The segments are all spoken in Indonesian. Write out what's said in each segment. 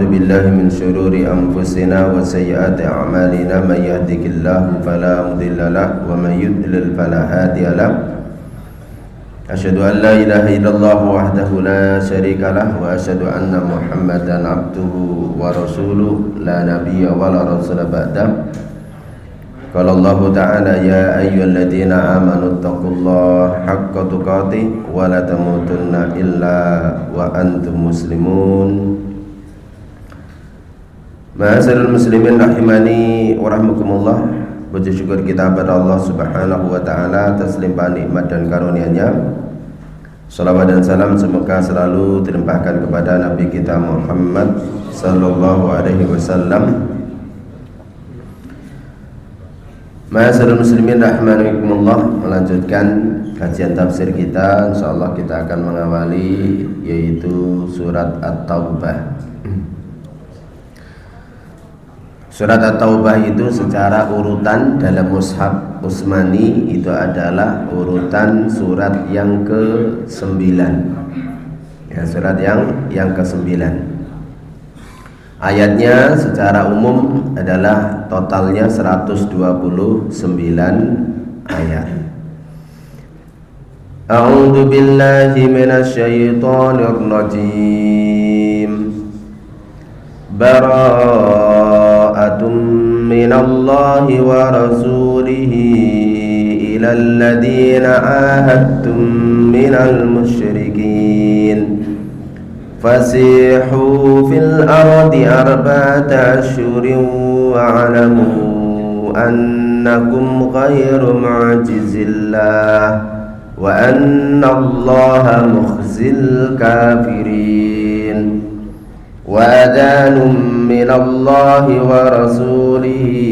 ونعوذ بالله من شرور أنفسنا وسيئات أعمالنا من يهده الله فلا مضل له ومن يضلل فلا هادي له أشهد أن لا إله إلا الله وحده لا شريك له وأشهد أن محمدا عبده ورسوله لا نبي ولا رسول بعده قال الله تعالى يا أيها الذين آمنوا اتقوا الله حق تقاته ولا تموتن إلا وأنتم مسلمون. Ma'asyiral muslimin rahimani wa rahmakumullah. Puji syukur kita kepada Allah Subhanahu wa taala atas limpahan nikmat dan karunia-Nya. Salawat dan salam semoga selalu dilimpahkan kepada Nabi kita Muhammad sallallahu alaihi wasallam. Ma'asyiral muslimin rahimakumullah, melanjutkan kajian tafsir kita. Insyaallah kita akan mengawali yaitu surat At-Taubah. Surat At-Taubah itu secara urutan dalam mushaf Utsmani itu adalah urutan surat yang ke-9. Ya, surat yang ke-9. Ayatnya secara umum adalah totalnya 129 ayat. A'udzu billahi minasyaitonir rajim. Bara'atun minallahi wa rasulihi ilal ladzina 'ahadtum minal musyrikin. Fasihu fil ardi arba'ata asyhurin wa'lamu annakum ghairu mu'jizillah wa anna Allaha mukhzil kafirin. Wa adhanun minallahi wa rasulihi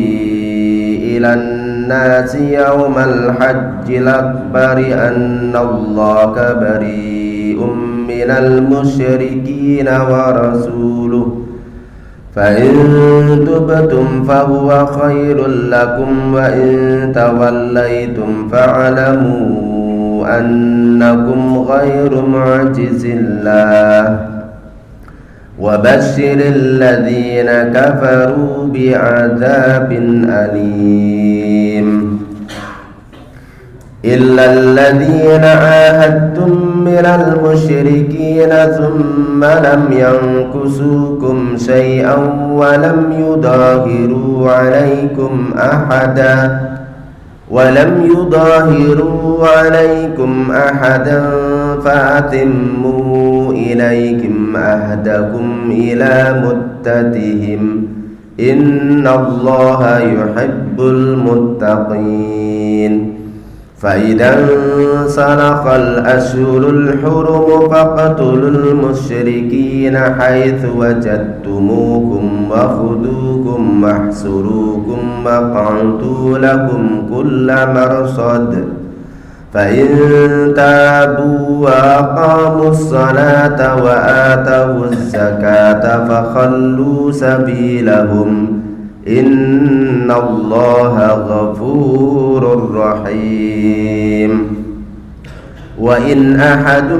ilan nasi yawmal hajjil akbari anna Allaha bari'un minal musyrikina wa rasuluh fa in tubtum fa huwa khairul lakum wa in tawallaytum fa'lamu annakum ghairu mu'jizillah wa basyiril ladzina kafaru bi'adzabin alim. إلا الذين عاهدتم من المشركين ثم لم ينكثوكم شيئا ولم يظاهروا عليكم أحدا فأتموا إليكم عهدكم إلى مدتهم إن الله يحب المتقين. فإذا انسلخ الأشهر الحرم فاقتلوا المشركين حيث وجدتموهم وخذوهم واحصروهم واقعدوا لهم كل مرصد فإن تابوا وأقاموا الصلاة وآتوا الزكاة فخلوا سبيلهم إن الله غفور رحيم. وإن أحد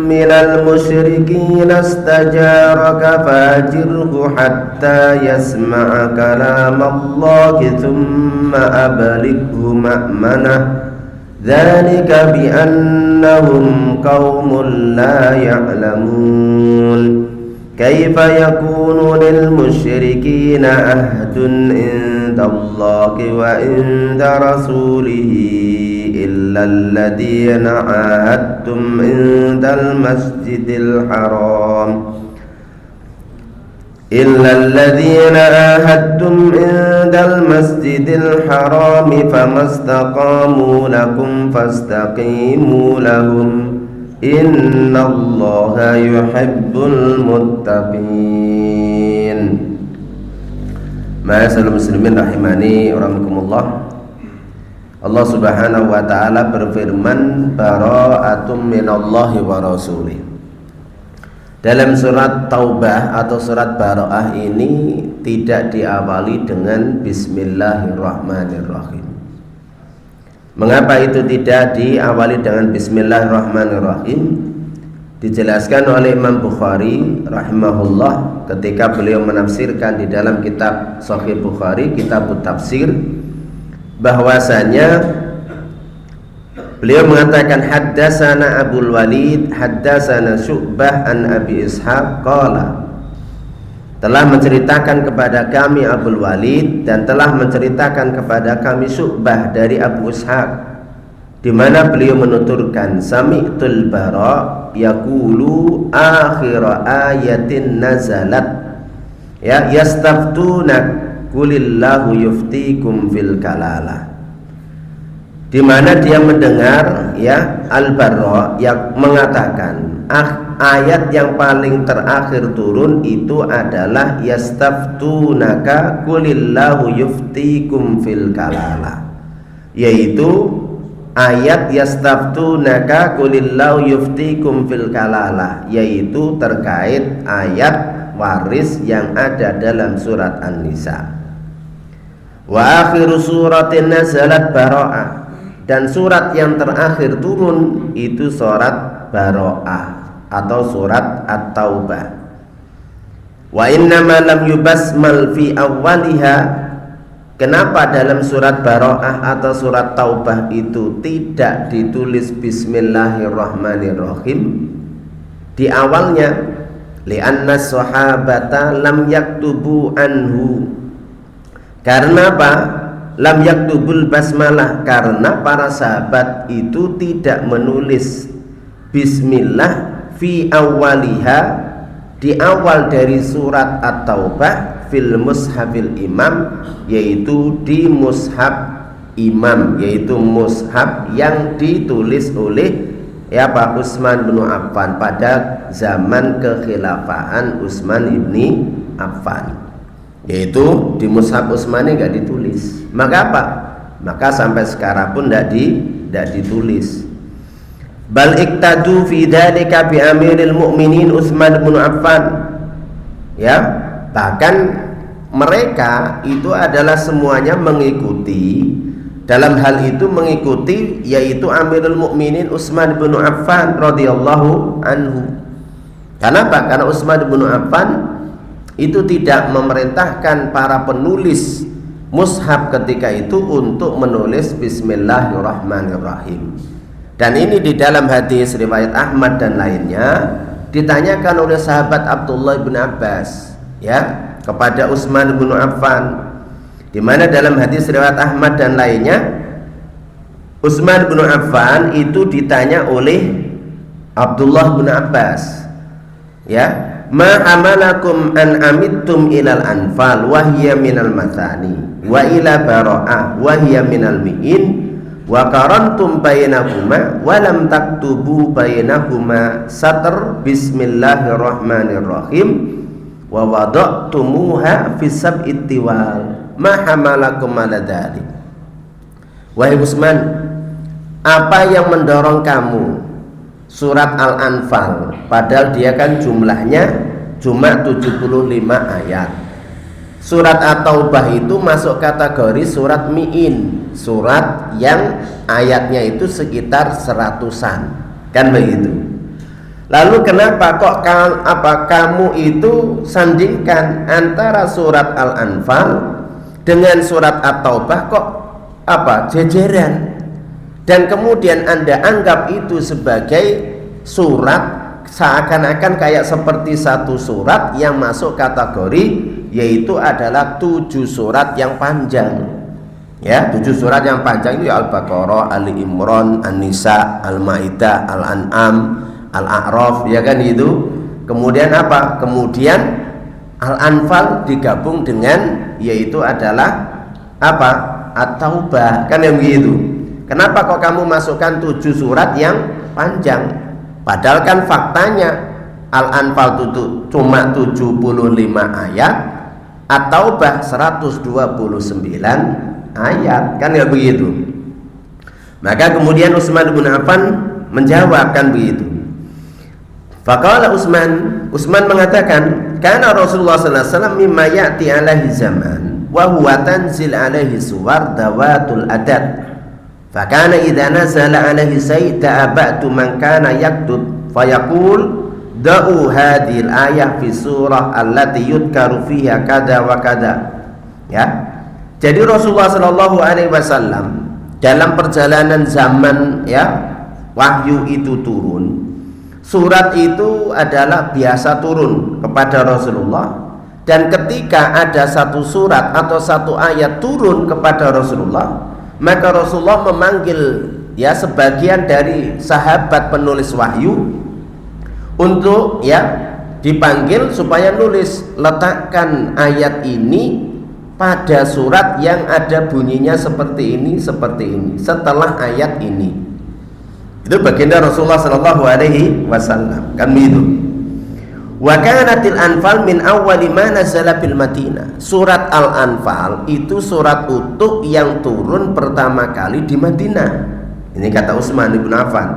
من المشركين استجارك فأجره حتى يسمع كلام الله ثم أبلغه مأمنه ذلك بأنهم قوم لا يعلمون. كيف يكون للمشركين عهد عند الله وعند رسوله إلا الذين عاهدتم عند المسجد الحرام فما استقاموا لكم فاستقيموا لهم إن الله يحب المتقين. Ma'asyiral muslimin rahimani wa rahmakumullah. Allah Subhanahu wa taala berfirman bara'atum minallahi wa rasulih. Dalam surat Taubah atau surat Bara'ah ini tidak diawali dengan bismillahirrahmanirrahim. Mengapa itu tidak diawali dengan bismillahirrahmanirrahim? dijelaskan oleh Imam Bukhari rahimahullah ketika beliau menafsirkan di dalam kitab Sahih Bukhari, kitab Tafsir, bahwasanya beliau mengatakan haddatsana Abul Walid haddatsana Syu'bah an Abi Ishaq qala, telah menceritakan kepada kami Abul Walid dan telah menceritakan kepada kami Syu'bah dari Abu Ishaq, di mana beliau menuturkan sami'tul Bara yaqulu akhir ayatin nazalat ya yastaftuna qulillahu yuftikum fil kalalah, di mana dia mendengar ya Al-Bara yang mengatakan ayat yang paling terakhir turun itu adalah yastaftunaka qulillahu yuftikum fil kalalah, yaitu ayat yastaftunaka qulillahu yuftikum fil kalalah, yaitu terkait ayat waris yang ada dalam surat An-Nisa. Wa akhiru suratin nazalat Bara'ah, dan surat yang terakhir turun itu surat Bara'ah atau surat At-Taubah. Wa innama lam yubasmal fi awwaliha, kenapa dalam surat Bara'ah atau surat Taubah itu tidak ditulis Bismillahirrahmanirrahim di awalnya? Li'anna sahabata lam yaktubu anhu, karena apa? Lam yaktubul basmalah, karena para sahabat itu tidak menulis Bismillah fi awwaliha, di awal dari surat At-Taubah, fil mushafil imam, yaitu di mushaf imam, yaitu mushaf yang ditulis oleh ya Pak Utsman bin Affan pada zaman kekhilafahan Utsman ibni Affan, yaitu di mushaf Utsmani nggak ditulis. Maka apa? Maka sampai sekarang pun tidak ditulis. Bal iktadu fi dzalika bi amiril mu'minin Utsman bin Affan, ya. Bahkan mereka itu adalah semuanya mengikuti, dalam hal itu mengikuti yaitu Amirul Mukminin Utsman bin Affan radhiyallahu anhu. Karena apa? Karena Utsman bin Affan itu tidak memerintahkan para penulis mushaf ketika itu untuk menulis Bismillahirrahmanirrahim. Dan ini di dalam hadis riwayat Ahmad dan lainnya ditanyakan oleh sahabat Abdullah bin Abbas ya kepada Utsman bin Affan, di mana dalam hadis riwayat Ahmad dan lainnya Utsman bin Affan itu ditanya oleh Abdullah bin Abbas, ya, ma amalakum an amittum ilal anfal wa hiya minal mathani wa ila bara'ah wa hiya minal mi'in wa qarantum bainahuma wa lam taktubu bainahuma satr bismillahirrahmanirrahim wa wada'tumuha fi sab'it tiwal ma hamalakum ala dzalik. Wahai Utsman, apa yang mendorong kamu surat Al-Anfal, padahal dia kan jumlahnya cuma 75 ayat. Surat At-Taubah itu masuk kategori surat mi'in, surat yang ayatnya itu sekitar 100-an, kan begitu. Lalu kenapa kok kamu itu sandingkan antara surat Al-Anfal dengan surat At-Taubah, kok jejeran, dan kemudian Anda anggap itu sebagai surat seakan-akan kayak seperti satu surat yang masuk kategori yaitu adalah 7 surat yang panjang, ya, 7 surat yang panjang itu ya Al-Baqarah, Ali Imran, An-Nisa, Al-Maidah, Al-An'am, Al-A'raf, ya kan itu. Kemudian apa? Kemudian Al-Anfal digabung dengan yaitu adalah apa? At-Taubah, kan yang begitu. Kenapa kok kamu masukkan 7 surat yang panjang? Padahal kan faktanya Al-Anfal itu cuma 75 ayat, At-Taubah 129 ayat, kan ya begitu. Maka kemudian Utsman bin Affan menjawab kan begitu. Faqala Utsman mengatakan, karena Rasulullah sallallahu alaihi wasallam mimma ya'ti alaihi zaman wa huwa tanzil alaihi suwar dawatul adad. Fakana idza nazala alaihi sayyid ta'abatu man kana yaktub fayaqul da'u hadhil ayah fi surah allati yudkaru fiha kada wa kada. Ya. Jadi Rasulullah sallallahu alaihi wasallam dalam perjalanan zaman ya wahyu itu turun. Surat itu adalah biasa turun kepada Rasulullah, dan ketika ada satu surat atau satu ayat turun kepada Rasulullah, maka Rasulullah memanggil ya sebagian dari sahabat penulis wahyu untuk ya dipanggil supaya nulis, letakkan ayat ini pada surat yang ada bunyinya seperti ini setelah ayat ini. Itu baginda Rasulullah sallallahu alaihi wasallam kan begitu. Wa kanatil anfal min awwali ma nazala bil Madinah. Surat Al-Anfal itu surat utuh yang turun pertama kali di Madinah. Ini kata Utsman bin Affan.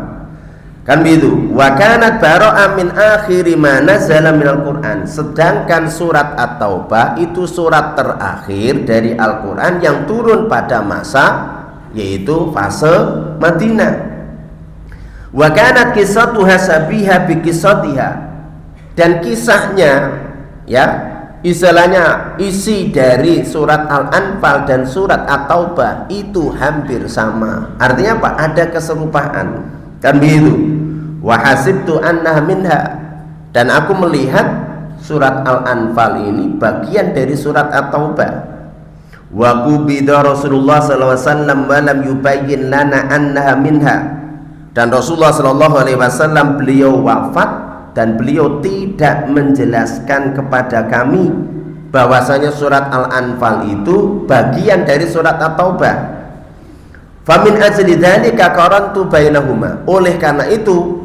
Kan begitu. Wa kanat bara'a min akhiri ma nazala minal Qur'an. Sedangkan surat At-Taubah itu surat terakhir dari Al-Qur'an yang turun pada masa yaitu fase Madinah. Wa kanat qissatuha sabiha bi qissatiha. Dan kisahnya ya istilahnya isi dari surat Al-Anfal dan surat At-Taubah itu hampir sama. Artinya apa? Ada keserupaan. Kan begitu. Wa hasibtu annaha minha, dan aku melihat surat Al-Anfal ini bagian dari surat At-Taubah. Wa qubida Rasulullah sallallahu alaihi wasallam wa lam yubayyin lana annaha minha. Dan Rasulullah sallallahu alaihi wasallam beliau wafat dan beliau tidak menjelaskan kepada kami bahwasanya surat Al-Anfal itu bagian dari surat At-Taubah. Famin ajli dzalika qarantu bainahuma. Oleh karena itu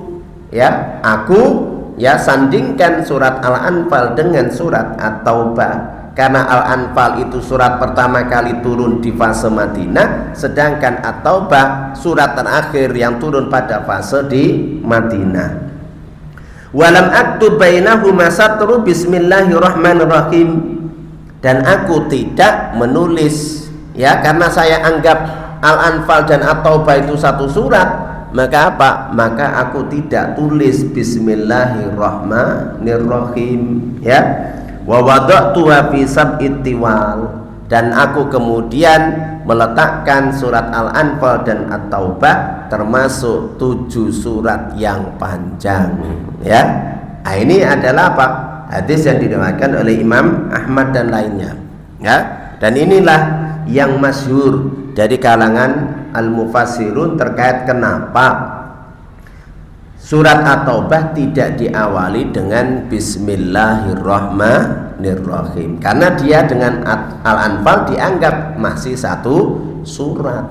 ya aku ya sandingkan surat Al-Anfal dengan surat At-Taubah, karena Al-Anfal itu surat pertama kali turun di fase Madinah, sedangkan At-Taubah surat terakhir yang turun pada fase di Madinah. Walam aktub bainahuma satru bismillahirrahmanirrahim, dan aku tidak menulis ya karena saya anggap Al-Anfal dan At-Taubah itu satu surat, maka apa? Maka aku tidak tulis bismillahirrahmanirrahim ya. Wa wada'tuha fi sab'it tiwal, dan aku kemudian meletakkan surat Al-Anfal dan At-Taubah termasuk 7 surat yang panjang ya. Nah, ini adalah apa? Hadis yang diriwayatkan oleh Imam Ahmad dan lainnya ya. Dan inilah yang masyhur dari kalangan al-mufassirun terkait kenapa surat At-Taubah tidak diawali dengan bismillahirrahmanirrahim, karena dia dengan Al-Anfal dianggap masih satu surat.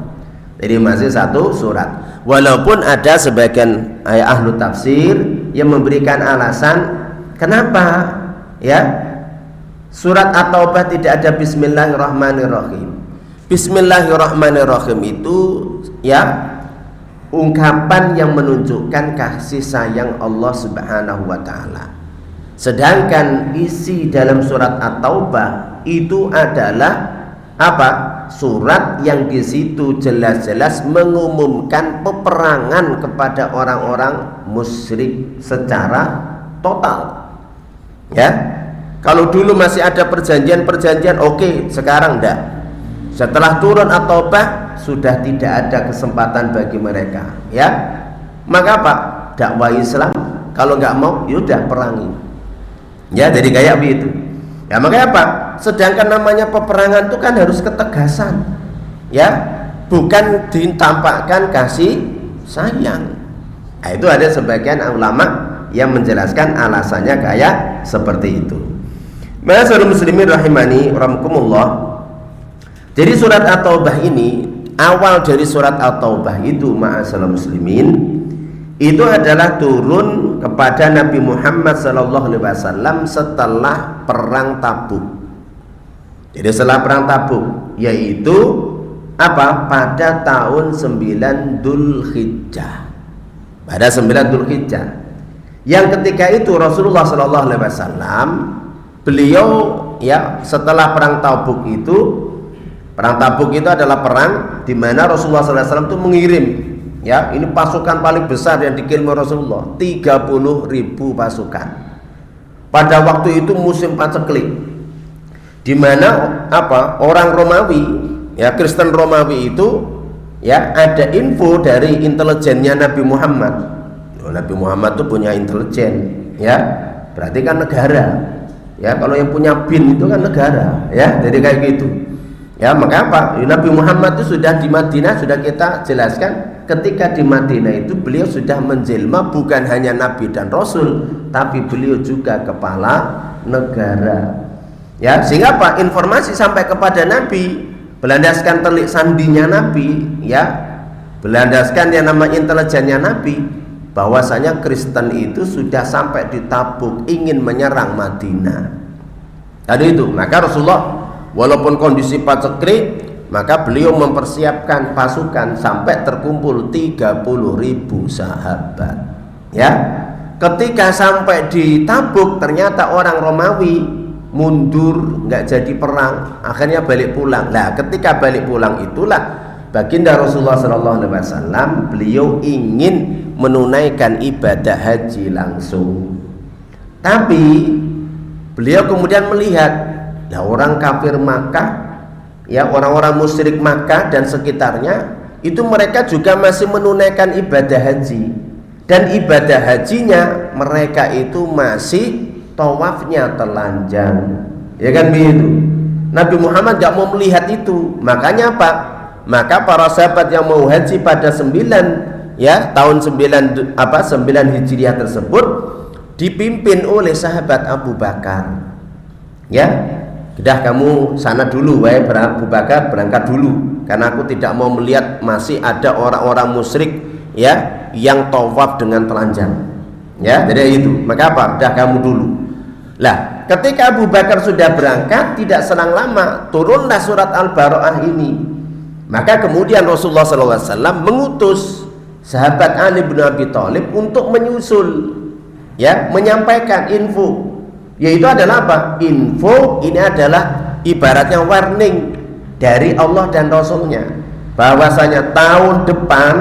Jadi masih satu surat. Walaupun ada sebagian ahlu tafsir yang memberikan alasan kenapa ya surat At-Taubah tidak ada bismillahirrahmanirrahim. Bismillahirrahmanirrahim itu ya ungkapan yang menunjukkan kasih sayang Allah Subhanahu wa taala. Sedangkan isi dalam surat At-Taubah itu adalah apa? Surat yang di situ jelas-jelas mengumumkan peperangan kepada orang-orang musyrik secara total. Ya. Kalau dulu masih ada perjanjian-perjanjian, oke, sekarang enggak. Setelah turun At-Taubah sudah tidak ada kesempatan bagi mereka, ya. Maka apa? Dakwah Islam kalau nggak mau, yaudah perangi. Ya, jadi kayak begitu. Ya, makanya apa? Sedangkan namanya peperangan itu kan harus ketegasan, ya, bukan ditampakkan kasih sayang. Nah, itu ada sebagian ulama yang menjelaskan alasannya kayak seperti itu. Ma'asyiral muslimin rahimani rahimakumullah. Jadi surat At-Taubah ini, awal dari surat At-Taubah itu ma'asyiral muslimin, itu adalah turun kepada Nabi Muhammad SAW setelah perang Tabuk. Jadi setelah perang Tabuk, yaitu apa? Pada tahun 9 Dzulhijjah. Pada 9 Dzulhijjah. Yang ketika itu Rasulullah SAW beliau ya setelah perang Tabuk itu, perang Tabuk itu adalah perang di mana Rasulullah SAW itu mengirim Ya, ini pasukan paling besar yang dikirim Rasulullah, 30.000 pasukan. Pada waktu itu musim paceklik, di mana orang Romawi, ya Kristen Romawi itu, ya ada info dari intelijennya Nabi Muhammad. Nabi Muhammad itu punya intelijen, ya berarti kan negara. Ya kalau yang punya bin itu kan negara, ya jadi kayak gitu. Ya maka Nabi Muhammad itu sudah di Madinah, sudah kita jelaskan. Ketika di Madinah itu beliau sudah menjelma bukan hanya Nabi dan Rasul, tapi beliau juga kepala negara. Ya, sehingga informasi sampai kepada Nabi, berlandaskan telik sandinya Nabi, ya, berlandaskan yang namanya intelijennya Nabi, bahwasanya Kristen itu sudah sampai di Tabuk ingin menyerang Madinah. Tadi itu, maka Rasulullah walaupun kondisi paceklik, maka beliau mempersiapkan pasukan sampai terkumpul 30.000 sahabat. Ya, ketika sampai di Tabuk ternyata orang Romawi mundur, nggak jadi perang, akhirnya balik pulang. Nah, ketika balik pulang itulah baginda Rasulullah SAW beliau ingin menunaikan ibadah haji langsung. Tapi beliau kemudian melihat, orang kafir Makkah, ya orang-orang musyrik Makkah dan sekitarnya itu mereka juga masih menunaikan ibadah haji, dan ibadah hajinya mereka itu masih tawafnya telanjang, ya kan begitu. Nabi Muhammad gak mau melihat itu, makanya maka para sahabat yang mau haji pada 9 tahun 9 Hijriah tersebut dipimpin oleh sahabat Abu Bakar. Ya, sudah kamu sana dulu, wahai Abu Bakar, berangkat dulu, karena aku tidak mau melihat masih ada orang-orang musyrik, ya, yang tawaf dengan telanjang. Ya, jadi itu. Maka sudah kamu dulu. Lah, ketika Abu Bakar sudah berangkat, tidak selang lama turunlah surat Al-Bara'ah ini. Maka kemudian Rasulullah SAW mengutus sahabat Ali bin Abi Thalib untuk menyusul, ya, menyampaikan info. Yaitu adalah info ini adalah ibaratnya warning dari Allah dan Rasulnya, bahwasanya tahun depan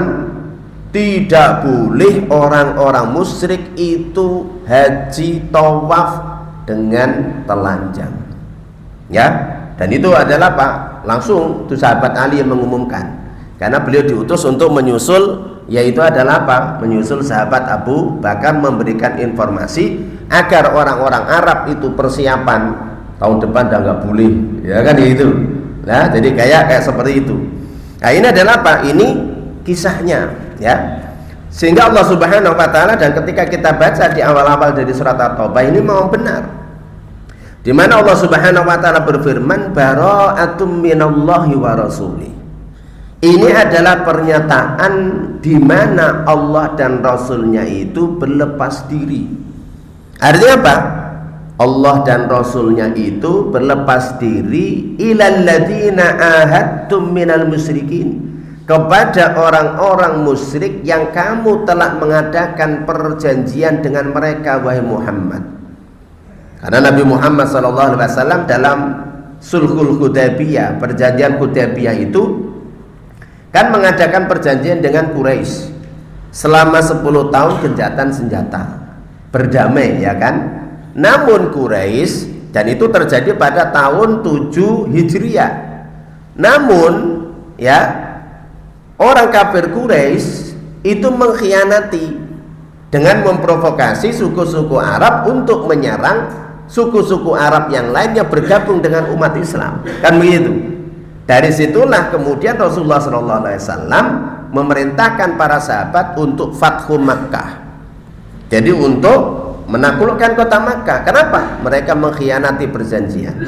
tidak boleh orang-orang musyrik itu haji tawaf dengan telanjang. Ya, dan itu adalah langsung itu sahabat Ali yang mengumumkan, karena beliau diutus untuk menyusul, yaitu adalah menyusul sahabat Abu Bakar, memberikan informasi agar orang-orang Arab itu persiapan tahun depan dah nggak boleh, ya kan itu. Nah, jadi kayak seperti itu. Nah, ini adalah ini kisahnya, ya. Sehingga Allah Subhanahu wa taala, dan ketika kita baca di awal-awal dari surat At-Taubah ini memang benar, di mana Allah Subhanahu wa taala berfirman, bara'atum minallahi wa rasulih. Ini adalah pernyataan di mana Allah dan Rasulnya itu berlepas diri. Artinya apa? Allah dan Rasulnya itu berlepas diri ilal ladzina ahadtum minal musyrikin, kepada orang-orang musyrik yang kamu telah mengadakan perjanjian dengan mereka, wahai Muhammad. Karena Nabi Muhammad SAW dalam Sulhul Hudaybiyah, perjanjian Hudaybiyah itu kan mengadakan perjanjian dengan Quraisy selama 10 tahun gencatan senjata, berdamai, ya kan. Namun Quraisy, dan itu terjadi pada tahun 7 Hijriah. Namun, ya, orang kafir Quraisy itu mengkhianati dengan memprovokasi suku-suku Arab untuk menyerang suku-suku Arab yang lainnya bergabung dengan umat Islam, kan begitu. Dari situlah kemudian Rasulullah SAW memerintahkan para sahabat untuk Fathu Makkah. Jadi untuk menaklukkan kota Makkah. Kenapa? Mereka mengkhianati perjanjian,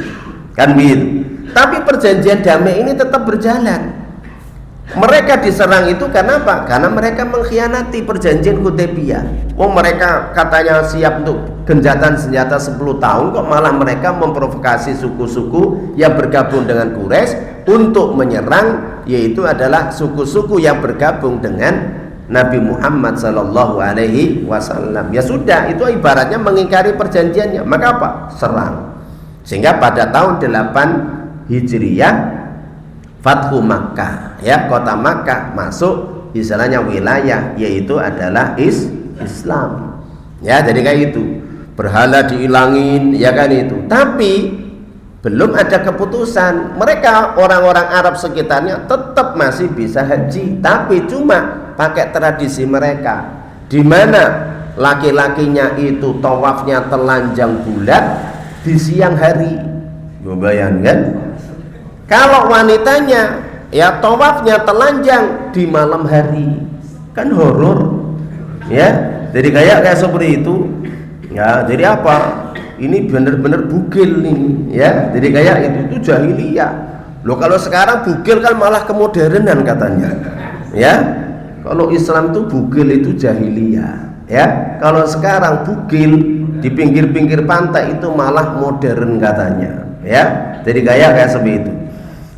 kan begitu. Tapi perjanjian damai ini tetap berjalan. Mereka diserang itu karena apa? Karena mereka mengkhianati perjanjian Hudaybiyah. Mereka katanya siap untuk gencatan senjata 10 tahun, kok malah mereka memprovokasi suku-suku yang bergabung dengan Quraisy untuk menyerang, yaitu adalah suku-suku yang bergabung dengan Nabi Muhammad Sallallahu Alaihi Wasallam. Ya sudah, itu ibaratnya mengingkari perjanjiannya. Maka apa? Serang. Sehingga pada tahun 8 Hijriyah Fathu Makkah, ya, kota Makkah masuk istilahnya wilayah, yaitu adalah Islam. Ya, jadi kayak itu. Berhala dihilangin, ya kan itu. Tapi belum ada keputusan. Mereka orang-orang Arab sekitarnya tetap masih bisa haji, tapi cuma pakai tradisi mereka, di mana laki-lakinya itu tawafnya telanjang bulat di siang hari. Bayangkan, kalau wanitanya ya tawafnya telanjang di malam hari, kan horor. Ya, jadi kayak seperti itu. Ya, jadi apa? Ini benar-benar bugil nih, ya. Jadi kayak itu jahiliyah. Loh, kalau sekarang bugil kan malah kemodernan katanya. Ya. Kalau Islam tuh bugil itu jahiliyah, ya. Kalau sekarang bugil di pinggir-pinggir pantai itu malah modern katanya, ya. Jadi kayak seperti itu.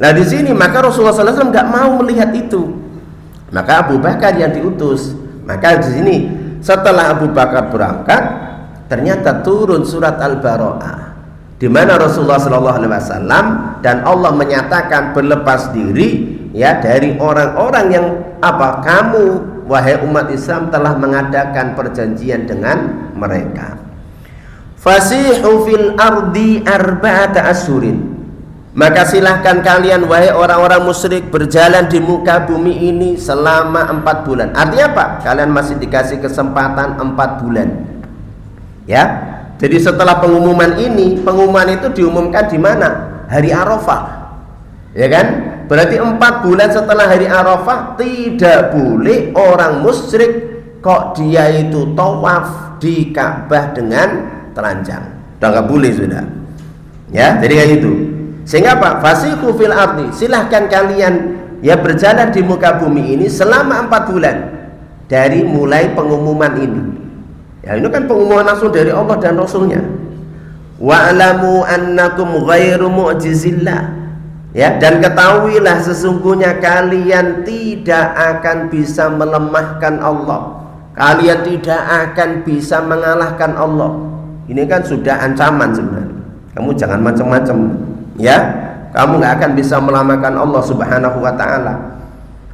Nah, di sini maka Rasulullah SAW nggak mau melihat itu. Maka Abu Bakar yang diutus. Maka di sini setelah Abu Bakar berangkat, ternyata turun surat Al-Bara'ah, di mana Rasulullah SAW dan Allah menyatakan berlepas diri ya dari orang-orang yang apa, kamu wahai umat Islam telah mengadakan perjanjian dengan mereka. Fasihu fil ardi arba'ata ashurin, maka silahkan kalian wahai orang-orang musyrik berjalan di muka bumi ini selama 4 bulan. Artinya apa? Kalian masih dikasih kesempatan 4 bulan. Ya, jadi setelah pengumuman ini, pengumuman itu diumumkan di mana? Hari Arafah, ya kan? Berarti 4 bulan setelah hari Arafah tidak boleh orang musyrik kok dia itu tawaf di Ka'bah dengan telanjang. Udah nggak boleh sudah. Ya, jadi kayak gitu. Sehingga apa? Fasihu fil ardi, silahkan kalian ya berjalan di muka bumi ini selama 4 bulan dari mulai pengumuman ini. Ya, ini kan pengumuman langsung dari Allah dan Rasulnya. Wa'lamu annakum ghairu mu'jizillah. Ya, dan ketahuilah sesungguhnya kalian tidak akan bisa melemahkan Allah. Kalian tidak akan bisa mengalahkan Allah. Ini kan sudah ancaman sebenarnya. Kamu jangan macam-macam, ya. Kamu nggak akan bisa melemahkan Allah Subhanahu wa taala.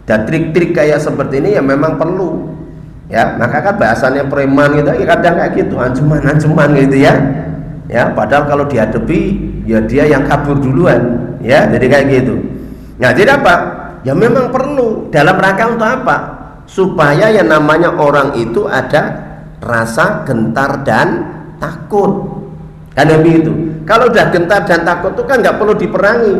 Dan trik-trik kayak seperti ini ya memang perlu. Ya, maka kan bahasannya preman gitu ya kadang kayak gitu, ancaman-ancaman gitu ya. Ya, padahal kalau dihadapi ya dia yang kabur duluan, ya. Jadi kayak gitu. Nah, jadi apa? Ya memang perlu dalam rangka untuk apa? Supaya yang namanya orang itu ada rasa gentar dan takut. Kan begitu. Kalau udah gentar dan takut itu kan nggak perlu diperangi.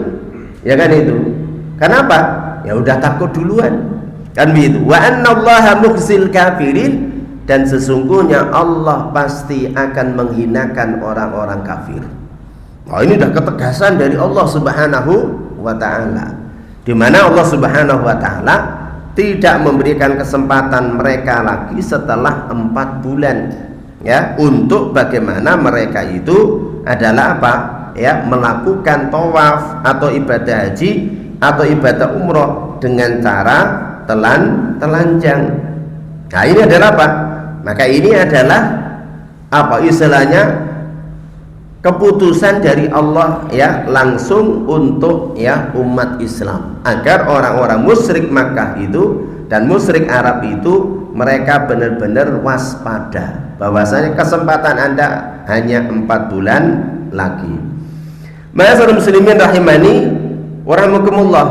Ya kan itu. Kenapa? Ya udah takut duluan. Kan begitu. Wa annallaha mukhzil kafirin, dan sesungguhnya Allah pasti akan menghinakan orang-orang kafir. Nah, ini udah ketegasan dari Allah Subhanahu wa taala. Di mana Allah Subhanahu wa taala tidak memberikan kesempatan mereka lagi setelah 4 bulan. Ya, untuk bagaimana mereka itu adalah apa? Ya, melakukan tawaf atau ibadah haji atau ibadah umroh dengan cara telanjang. Nah, ini adalah apa? Maka ini adalah apa istilahnya? Keputusan dari Allah ya langsung untuk ya umat Islam, agar orang-orang musyrik Makkah itu dan musyrik Arab itu mereka benar-benar waspada bahwasanya kesempatan Anda hanya 4 bulan lagi. Ma'asyiral muslimin rahimani wa rahimakumullah.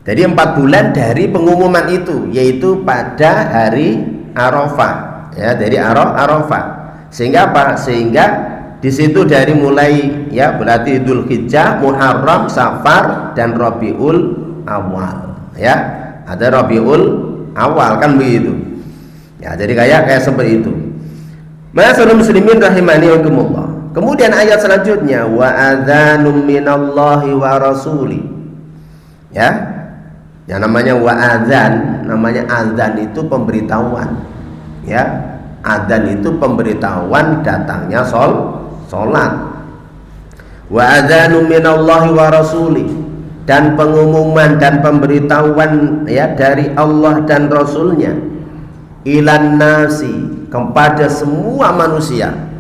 Jadi 4 bulan dari pengumuman itu, yaitu pada hari Arafah, ya, dari Arafah. Sehingga apa? Sehingga di situ dari mulai ya berarti Dzulhijjah, Muharram, Safar dan Rabiul Awal. Ya, ada Rabiul Awal kan begitu. Ya, jadi kayak seperti itu. Ma'asyiral muslimin rahimani wa rahimakumullah. Kemudian ayat selanjutnya wa adzanum minallahi wa rasuli. Ya. Yang namanya wa'adzan, namanya azan itu pemberitahuan. Ya, adzan itu pemberitahuan datangnya salat. Wa'adzanu minallahi wa rasuli, dan pengumuman dan pemberitahuan ya dari Allah dan Rasulnya ilan nasi, kepada semua manusia,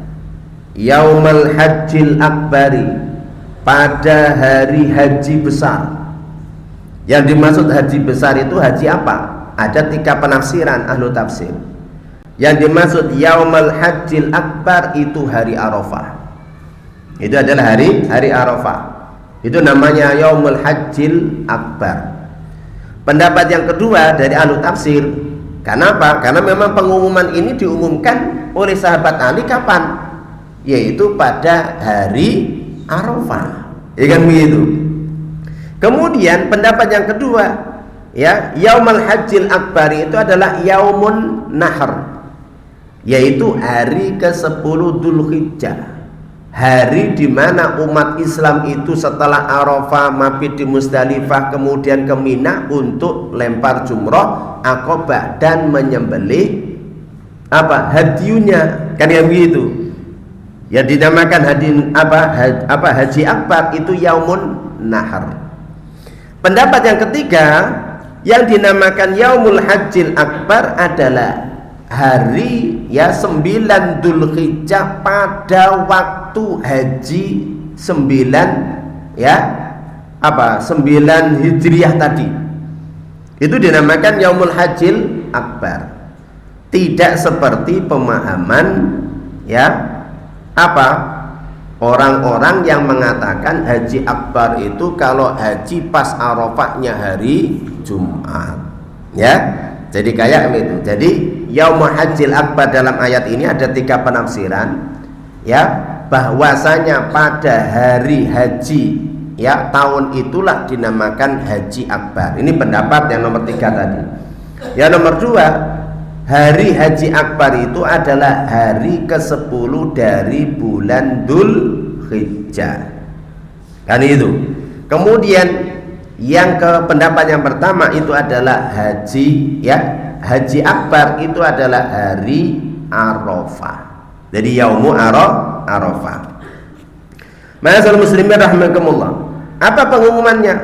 yaumal hajjil akbari, pada hari haji besar. Yang dimaksud haji besar itu haji apa? Ada 3 penafsiran ahlu tafsir. Yang dimaksud Yaumul Hajjil Akbar itu hari Arafah. Itu adalah hari Arafah. Itu namanya Yaumul Hajjil Akbar. Pendapat yang kedua dari ahlu tafsir, kenapa? Karena memang pengumuman ini diumumkan oleh sahabat Ali kapan? Yaitu pada hari Arafah. Ya kan begitu. Kemudian pendapat yang kedua, ya, Yaumul Hajjil Akbar itu adalah Yaumun Nahr, yaitu hari ke-10 Dzulhijjah. Hari di mana umat Islam itu setelah Arafah mabit di Musdalifah kemudian ke Mina untuk lempar jumrah Aqabah dan menyembelih hadyunya, kan yang begitu. Ya dinamakan Haji Akbar itu Yaumun Nahr. Pendapat yang ketiga yang dinamakan Yaumul Hajjil Akbar adalah hari 9 Dzulhijjah pada waktu haji 9 Hijriah tadi. Itu dinamakan Yaumul Hajjil Akbar. Tidak seperti pemahaman orang-orang yang mengatakan haji akbar itu kalau haji pas Arafahnya hari Jumat, ya. Jadi kayak itu. Jadi Yaumul Hajjil Akbar dalam ayat ini ada 3 penafsiran, ya, bahwasanya pada hari haji tahun itulah dinamakan haji akbar. Ini pendapat yang nomor 3 tadi. Yang nomor 2, hari haji akbar itu adalah hari ke-10 dari bulan Dzulhijjah. Kan itu. Kemudian yang pendapat yang pertama itu adalah haji akbar itu adalah hari Arafah. Jadi Yaumu Arafah. Ma'asyiral muslimin rahimakumullah. Apa pengumumannya?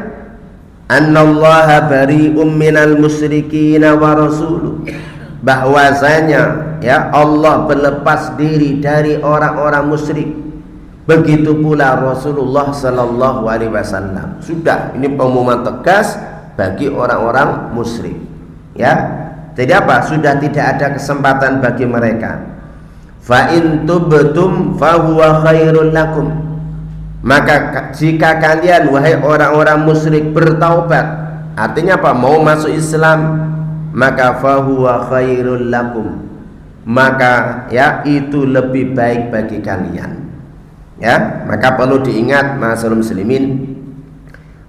Annallaha bari'um minal musyrikin wa rasuluh. Bahwasanya Allah berlepas diri dari orang-orang musyrik. Begitu pula Rasulullah sallallahu alaihi wasallam. Sudah, ini pengumuman tegas bagi orang-orang musyrik. Ya. Jadi apa? Sudah tidak ada kesempatan bagi mereka. Fa in tubtum fa huwa khairul lakum. Maka jika kalian wahai orang-orang musyrik bertaubat, artinya apa? Mau masuk Islam, maka fa huwa khairul lakum. Maka itu lebih baik bagi kalian. Ya, maka perlu diingat ma'asyiral muslimin,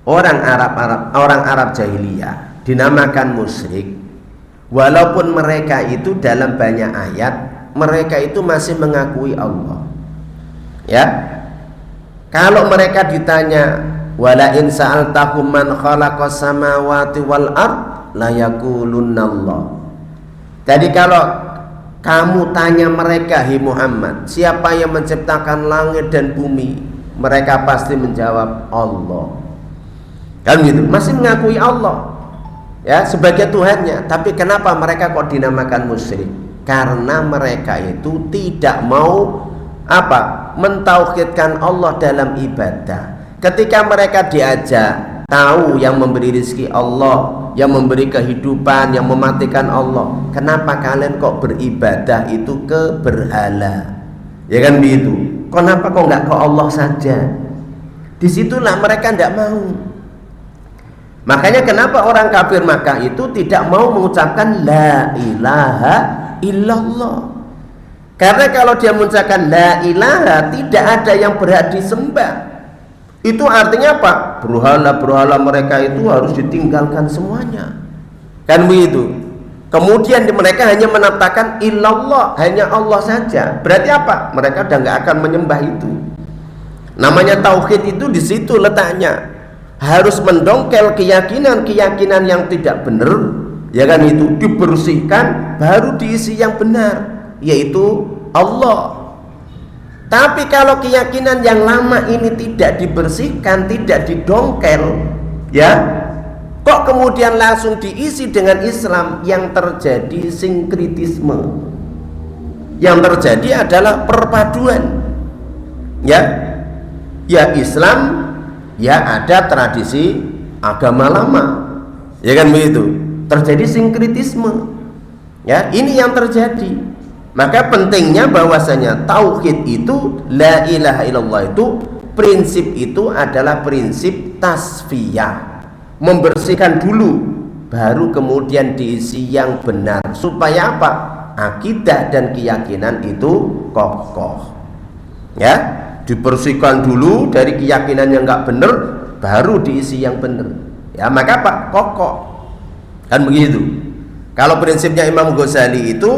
orang Arab jahiliyah dinamakan musyrik walaupun mereka itu dalam banyak ayat mereka itu masih mengakui Allah. Ya. Kalau mereka ditanya wala in sa'altahum man khalaqas samawati wal ard la yaqulunallah. Jadi kalau kamu tanya mereka, hai Muhammad, siapa yang menciptakan langit dan bumi? Mereka pasti menjawab Allah. Kan gitu, masih mengakui Allah sebagai Tuhannya. Tapi kenapa mereka kok dinamakan musyrik? Karena mereka itu tidak mau mentauhidkan Allah dalam ibadah. Ketika mereka diajak tahu yang memberi rezeki Allah, yang memberi kehidupan, yang mematikan Allah, kenapa kalian kok beribadah itu ke berhala? Ya kan begitu. Kenapa kok nggak ke Allah saja? Disitulah mereka tidak mau. Makanya kenapa orang kafir Makkah itu tidak mau mengucapkan la ilaha illallah? Karena kalau dia mengucapkan la ilaha, tidak ada yang berhak disembah. Itu artinya apa? Berhala-berhala mereka itu harus ditinggalkan semuanya. Kan begitu. Kemudian mereka hanya menetapkan illallah, hanya Allah saja. Berarti apa? Mereka sudah nggak akan menyembah itu. Namanya tauhid itu di situ letaknya. Harus mendongkel keyakinan-keyakinan yang tidak benar, ya kan itu dibersihkan, baru diisi yang benar, yaitu Allah. Tapi kalau keyakinan yang lama ini tidak dibersihkan, tidak didongkel, kok kemudian langsung diisi dengan Islam, yang terjadi sinkritisme. Yang terjadi adalah perpaduan. Ya Islam, ya ada tradisi agama lama. Ya kan begitu. terjadi sinkritisme. Ya, ini yang terjadi. Maka pentingnya bahwasanya tauhid itu, la ilaha illallah itu, prinsip itu adalah prinsip tasfiyah, membersihkan dulu, baru kemudian diisi yang benar. Supaya apa? Akidah dan keyakinan itu kokoh. Ya, dibersihkan dulu dari keyakinan yang nggak benar, baru diisi yang benar. Ya, maka apa? Kokoh. Kan begitu. Kalau prinsipnya Imam Ghazali itu,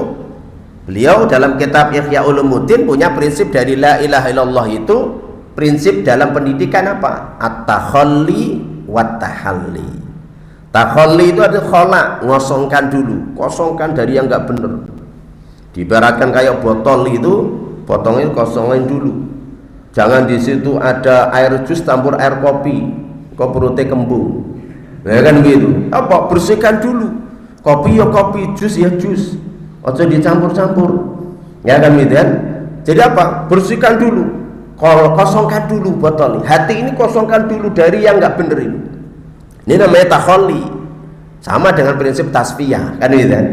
beliau dalam kitab Ihya Ulumuddin punya prinsip dari la ilaha illallah itu, prinsip dalam pendidikan apa? At-takhalli wa tahalli. Takhalli itu adalah khala, ngosongkan dulu, kosongkan dari yang nggak benar. Diibaratkan kayak botol itu, botolnya kosongin dulu. Jangan di situ ada air jus campur air kopi, kok perutnya kembung. Ya kan begitu. Apa? Bersihkan dulu. Kopi ya kopi, jus ya jus, ojo dicampur-campur. Ya kan gitu kan. Jadi apa? Bersihkan dulu, kosongkan dulu botol. Hati ini kosongkan dulu dari yang nggak bener ini. Ini namanya takhalli. Sama dengan prinsip tasfiyah, kan gitu kan.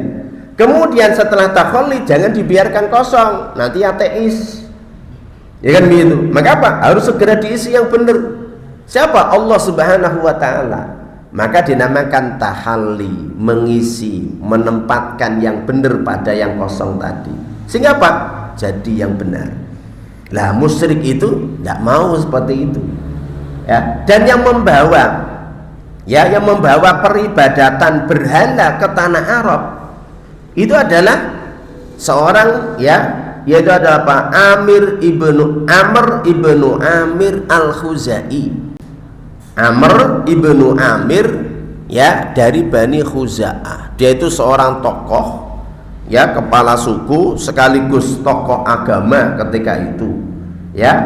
Kemudian setelah takhalli jangan dibiarkan kosong, nanti ateis. Ya kan begitu. Maka apa? Harus segera diisi yang benar. Siapa? Allah Subhanahu wa taala. Maka dinamakan tahalli, mengisi, menempatkan yang benar pada yang kosong tadi. Sehingga apa? Jadi yang benar. Lah musyrik itu tidak mau seperti itu. Ya, dan yang membawa peribadatan berhala ke tanah Arab itu adalah seorang, ya, yaitu adalah apa? Amr ibnu Amir al-Khuzai. Amr ibnu Amir, ya, dari Bani Khuza'ah. Dia itu seorang tokoh, ya, kepala suku sekaligus tokoh agama ketika itu. Ya,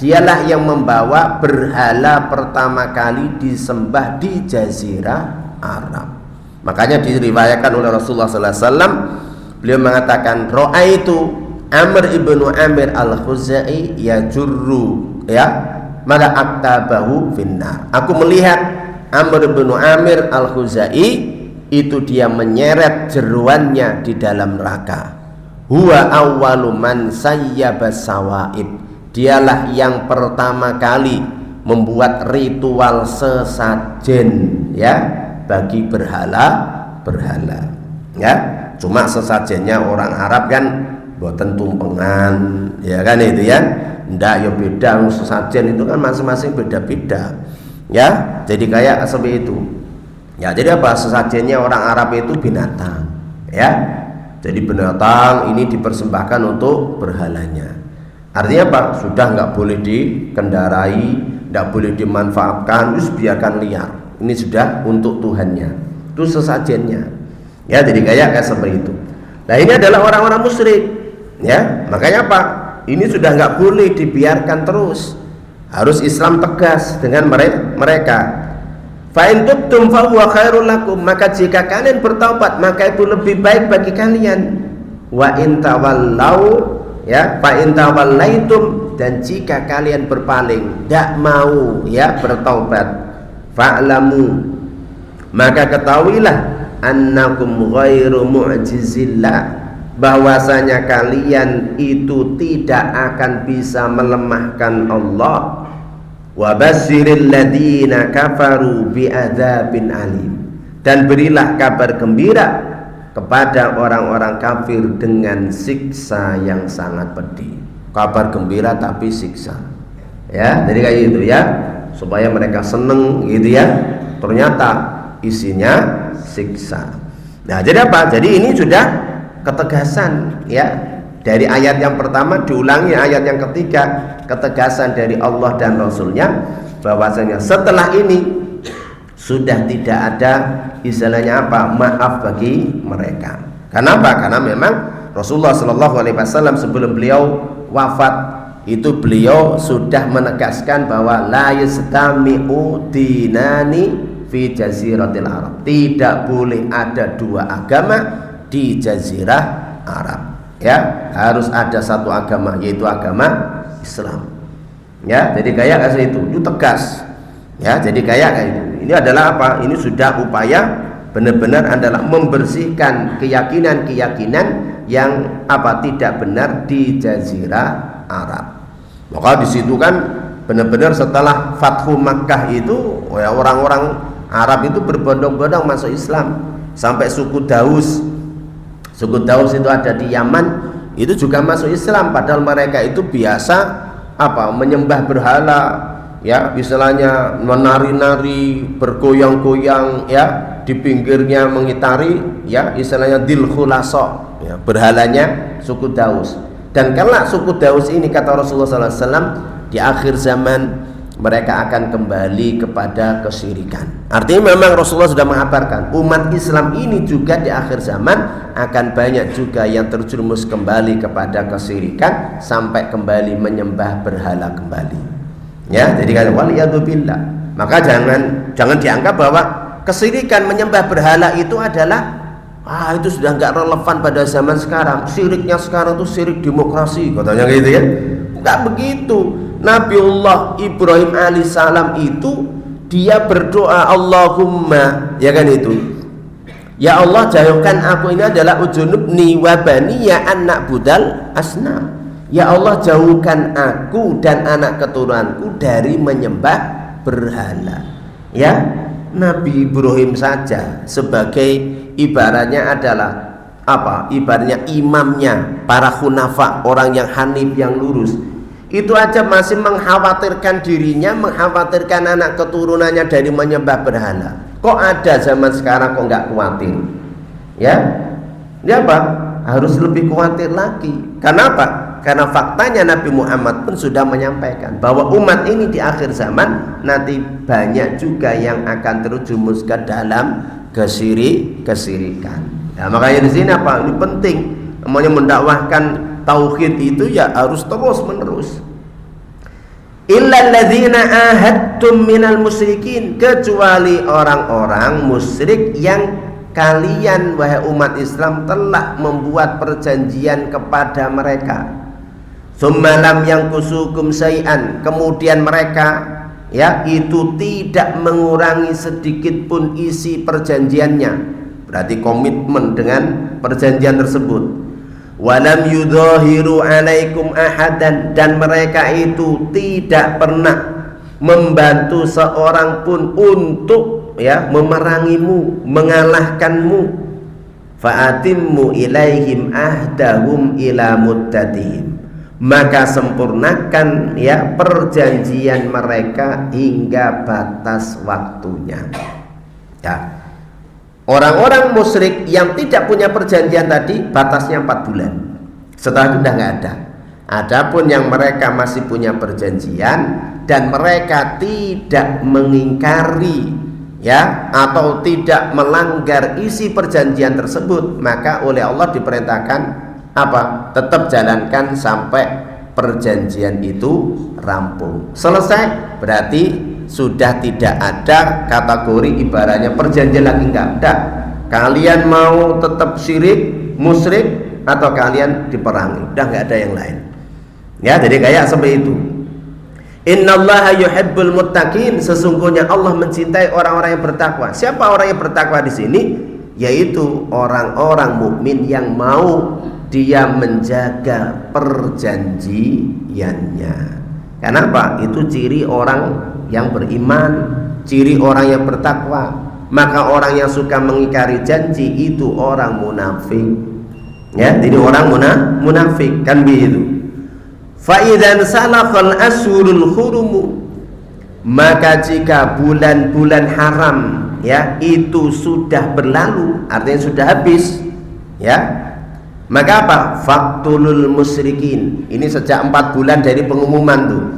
dialah yang membawa berhala pertama kali disembah di Jazirah Arab. Makanya diriwayatkan oleh Rasulullah SAW, beliau mengatakan, Ra'aitu Amr ibnu Amir al-Khuzai yajurru, ya, maka aktabahu finnar. Aku melihat Amr bin Amir al-Khuzai itu dia menyeret jeruannya di dalam neraka. Huwa awwalu man sayyaba sawaib. Dialah yang pertama kali membuat ritual sesajen, ya, bagi berhala. Ya, cuma sesajennya orang Arab kan boten tumpengan, ya kan itu ya. Ndak, ya beda, sesajen itu kan masing-masing beda-beda. Ya, jadi kayak seperti itu. Ya, jadi apa? Sesajennya orang Arab itu binatang. Ya, jadi binatang ini dipersembahkan untuk berhalanya. Artinya apa? Sudah nggak boleh dikendarai, nggak boleh dimanfaatkan, terus biarkan liar. Ini sudah untuk Tuhannya. Itu sesajennya. Ya, jadi kayak seperti itu. Nah, ini adalah orang-orang musyrik. Ya, makanya apa? Ini sudah nggak boleh dibiarkan terus. Harus Islam tegas dengan mereka. Fa in tubtum fa huwa khairul lakum. Maka jika kalian bertaubat, maka itu lebih baik bagi kalian. Wa in tawallau, ya, fa in tawallaitum, dan jika kalian berpaling, tidak mau, ya, bertaubat, fa'lamu, maka ketahuilah annakum ghairu mu'jizillah, bahwasanya kalian itu tidak akan bisa melemahkan Allah. Wa basyiril ladina kafaru bi'adzabin alim, dan berilah kabar gembira kepada orang-orang kafir dengan siksa yang sangat pedih. Kabar gembira tapi siksa. Ya, jadi kayak gitu ya, supaya mereka seneng gitu ya. Ternyata isinya siksa. Nah, jadi apa? Jadi ini sudah ketegasan, ya, dari ayat yang pertama diulangi ayat yang ketiga, ketegasan dari Allah dan Rasulnya bahwasanya setelah ini sudah tidak ada istilahnya apa, maaf bagi mereka. Kenapa? Karena memang Rasulullah SAW sebelum beliau wafat itu beliau sudah menegaskan bahwa la yastami'u dinani fi jaziratil Arab. Tidak boleh ada dua agama di Jazirah Arab. Ya, harus ada satu agama, yaitu agama Islam. Ya, jadi kayak itu tegas. Ya, jadi kayak itu. Ini adalah apa? Ini sudah upaya benar-benar adalah membersihkan keyakinan-keyakinan yang tidak benar di Jazirah Arab. Maka di situ kan benar-benar setelah Fathu Makkah itu orang-orang Arab itu berbondong-bondong masuk Islam, sampai suku Daus itu ada di Yaman, itu juga masuk Islam, padahal mereka itu biasa menyembah berhala, ya, istilahnya menari-nari, bergoyang-goyang, ya, di pinggirnya mengitari, ya, istilahnya Dil Khulaso, ya, berhalanya suku Daus. Dan karena suku Daus ini, kata Rasulullah SAW, di akhir zaman mereka akan kembali kepada kesyirikan. Artinya memang Rasulullah sudah mengabarkan umat Islam ini juga di akhir zaman akan banyak juga yang terjerumus kembali kepada kesyirikan sampai kembali menyembah berhala kembali. Ya, jadi kan waliyadzubillah. Maka jangan dianggap bahwa kesyirikan menyembah berhala itu adalah itu sudah nggak relevan pada zaman sekarang. Syiriknya sekarang tuh syirik demokrasi, katanya gitu ya. Enggak begitu. Nabiullah Ibrahim alaihissalam itu dia berdoa, Allahumma, ya kan itu, ya Allah jauhkan aku ini adalah ujunubni wa baniya an na'budal asnam. Ya Allah jauhkan aku dan anak keturunanku dari menyembah berhala. Ya, Nabi Ibrahim saja sebagai ibaratnya adalah ibaratnya imamnya para khunafa, orang yang hanif, yang lurus, itu aja masih mengkhawatirkan dirinya, mengkhawatirkan anak keturunannya dari menyembah berhala. Kok ada zaman sekarang kok nggak khawatir? Ya, harus lebih khawatir lagi. Karena apa? Karena faktanya Nabi Muhammad pun sudah menyampaikan bahwa umat ini di akhir zaman nanti banyak juga yang akan terjerumus ke dalam kesirikan. Nah, makanya di sini ini penting, namanya mendakwahkan tauhid itu ya harus terus menerus. Illal ladzina ahadtum minal musyrikin, kecuali orang-orang musyrik yang kalian wahai umat Islam telah membuat perjanjian kepada mereka. Tsumma lam yanqusukum syai'an, kemudian mereka itu tidak mengurangi sedikit pun isi perjanjiannya, berarti komitmen dengan perjanjian tersebut. Walam yudhahiru alaikum ahadan, dan mereka itu tidak pernah membantu seorang pun untuk memerangimu, mengalahkanmu. Fa'atimmu ilaihim ahdahum ila muddatihim, maka sempurnakan perjanjian mereka hingga batas waktunya. Ya. Orang-orang musyrik yang tidak punya perjanjian tadi batasnya 4 bulan. Setelah itu sudah nggak ada. Adapun yang mereka masih punya perjanjian dan mereka tidak mengingkari atau tidak melanggar isi perjanjian tersebut, maka oleh Allah diperintahkan tetap jalankan sampai perjanjian itu rampung. Selesai, berarti sudah tidak ada kategori ibaratnya perjanjian lagi, enggak ada. Kalian mau tetap syirik, musyrik, atau kalian diperangi, udah nggak ada yang lain. Ya, jadi kayak seperti itu. Innallaha yuhibbul muttaqin, sesungguhnya Allah mencintai orang-orang yang bertakwa. Siapa orang yang bertakwa di sini? Yaitu orang-orang mukmin yang mau dia menjaga perjanjiannya. Kenapa? Itu ciri orang yang beriman, ciri orang yang bertakwa. Maka orang yang suka mengingkari janji itu orang munafik. Ya, jadi orang munafik kan begitu. Fa idzan salakhal ashurul hurum, maka jika bulan-bulan haram itu sudah berlalu, artinya sudah habis, maka Faktulul musyrikin. Ini sejak 4 bulan dari pengumuman tuh.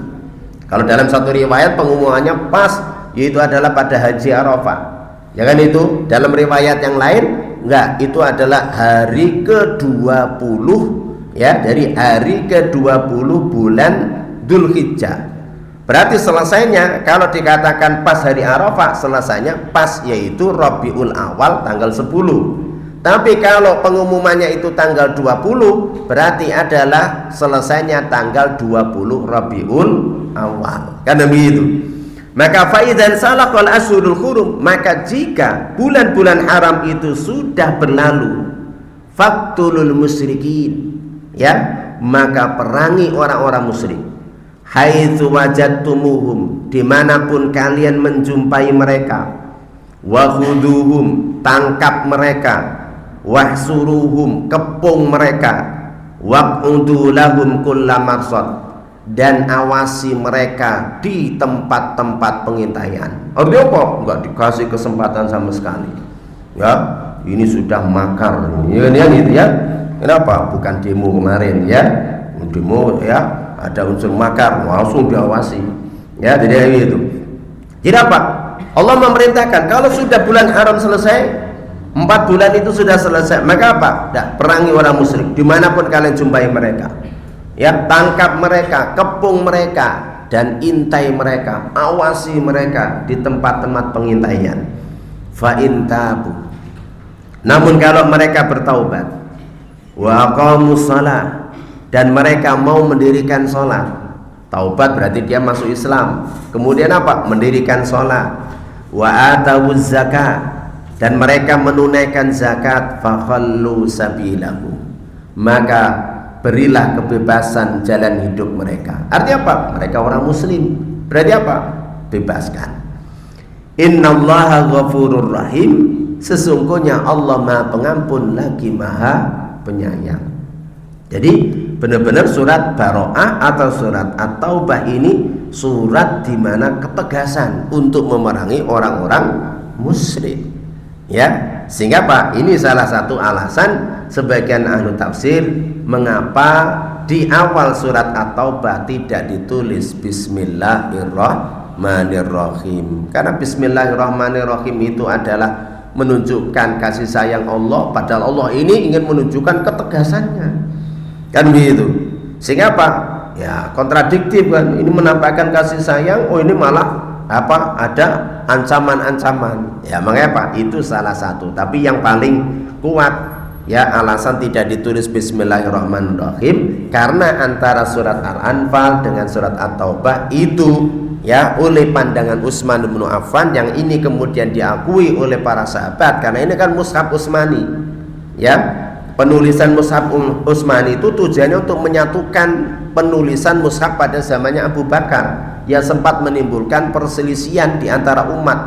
Kalau dalam satu riwayat pengumumannya pas, yaitu adalah pada Haji Arafah, ya kan itu. Dalam riwayat yang lain enggak, itu adalah hari ke-20 dari hari ke-20 bulan Dzulhijjah. Berarti selesainya kalau dikatakan pas hari Arafah, selesainya pas yaitu Rabiul Awal tanggal 10. Tapi kalau pengumumannya itu tanggal 20, berarti adalah selesainya tanggal 20 Rabiul Awal. Karena begitu. Maka fa'idzan salaqal ashhurul hurum, maka jika bulan-bulan haram itu sudah berlalu, faqtulul musyrikin, ya, maka perangi orang-orang musyrik. Haitsu wajadtumuhum, dimanapun kalian menjumpai mereka. Wa khuduhum, tangkap mereka. Wahsuruhum, kepung mereka. Waq'udu lahum kulla marsad, dan awasi mereka di tempat-tempat pengintaian. Artinya apa? Enggak dikasih kesempatan sama sekali. Ya, ini sudah makar. Ya, gitu ya. Kenapa? Bukan demo kemarin ya. Demo ya, ada unsur makar, langsung diawasi. Ya, jadi itu. Jadi apa? Allah memerintahkan kalau sudah bulan haram selesai, 4 bulan itu sudah selesai, maka apa? Perangi orang musyrik dimanapun kalian jumpai mereka. Ya, tangkap mereka, kepung mereka, dan intai mereka, awasi mereka di tempat-tempat pengintaian. Fa in tabu, namun kalau mereka bertaubat, wa aqamus shalah, dan mereka mau mendirikan sholat. Taubat berarti dia masuk Islam. Kemudian apa? Mendirikan sholat. Wa atawuz zakat, dan mereka menunaikan zakat. Fakhallu sabilahu, maka berilah kebebasan jalan hidup mereka. Artinya apa? Mereka orang muslim. Berarti apa? Bebaskan. Innallaha ghafurur rahim, sesungguhnya Allah Maha Pengampun lagi Maha Penyayang. Jadi benar-benar surat Baro'ah atau surat At-Taubah ini surat di mana ketegasan untuk memerangi orang-orang musyrik. Ya, sehingga Pak, ini salah satu alasan sebagian ahli tafsir mengapa di awal surat At-Taubah tidak ditulis Bismillahirrahmanirrahim. Karena Bismillahirrahmanirrahim itu adalah menunjukkan kasih sayang Allah, padahal Allah ini ingin menunjukkan ketegasannya. Kan begitu. Sehingga apa? Ya, kontradiktif kan. Ini menampakkan kasih sayang, oh ini malah apa? Ada ancaman-ancaman. Ya, makanya Pak, itu salah satu. Tapi yang paling kuat ya alasan tidak ditulis Bismillahirrahmanirrahim karena antara surat Al-Anfal dengan surat At-Taubah itu ya oleh pandangan Utsman bin Affan yang ini kemudian diakui oleh para sahabat, karena ini kan mushaf Utsmani. Ya, penulisan mushaf Utsmani itu tujuannya untuk menyatukan penulisan mushaf pada zamannya Abu Bakar yang sempat menimbulkan perselisihan di antara umat,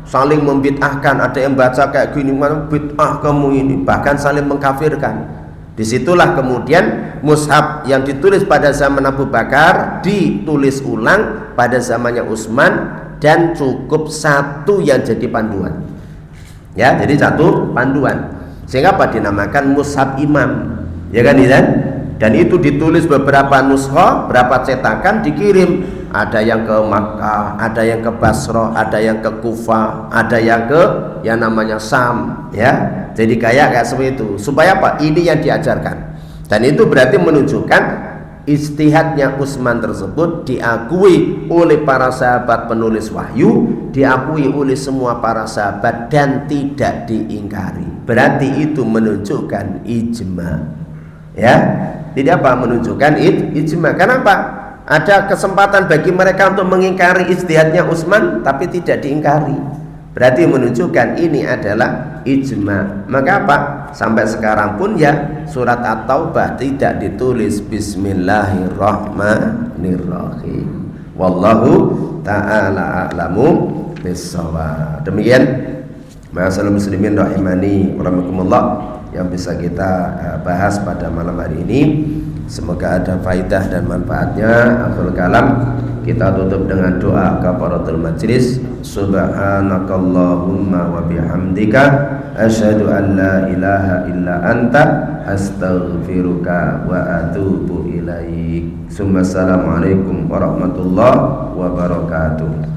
saling membid'ahkan, ada yang baca kayak gini, mana bid'ah kamu ini, bahkan saling mengkafirkan. Disitulah kemudian mushaf yang ditulis pada zaman Abu Bakar ditulis ulang pada zamannya Utsman, dan cukup satu yang jadi panduan. Ya, jadi satu panduan. Sehingga apa? Dinamakan mushaf imam. Ya kan, dan itu ditulis beberapa nuskha, berapa cetakan dikirim. Ada yang ke Makkah, ada yang ke Basrah, ada yang ke Kufah, ada yang ke yang namanya Sam, ya. Jadi kayak seperti itu. Supaya apa? Ini yang diajarkan. Dan itu berarti menunjukkan ijtihadnya Utsman tersebut diakui oleh para sahabat penulis wahyu, diakui oleh semua para sahabat dan tidak diingkari. Berarti itu menunjukkan ijma. Ya. Tidak apa? Menunjukkan ijma. Kenapa? Ada kesempatan bagi mereka untuk mengingkari ijtihadnya Utsman, tapi tidak diingkari. Berarti menunjukkan ini adalah ijma. Maka apa? Sampai sekarang pun ya surat At-Taubah tidak ditulis Bismillahirrahmanirrahim. Wallahu ta'ala a'lamu bissawab. Demikian ma'asyiral muslimin rahimani wa rahimakumullah yang bisa kita bahas pada malam hari ini. Semoga ada faidah dan manfaatnya. Akhirul kalam, kita tutup dengan doa kafaratul majlis. Subhanakallahumma wa bihamdika asyhadu an la ilaha illa anta astaghfiruka wa atubu ilaik. Assalamualaikum warahmatullahi wabarakatuh.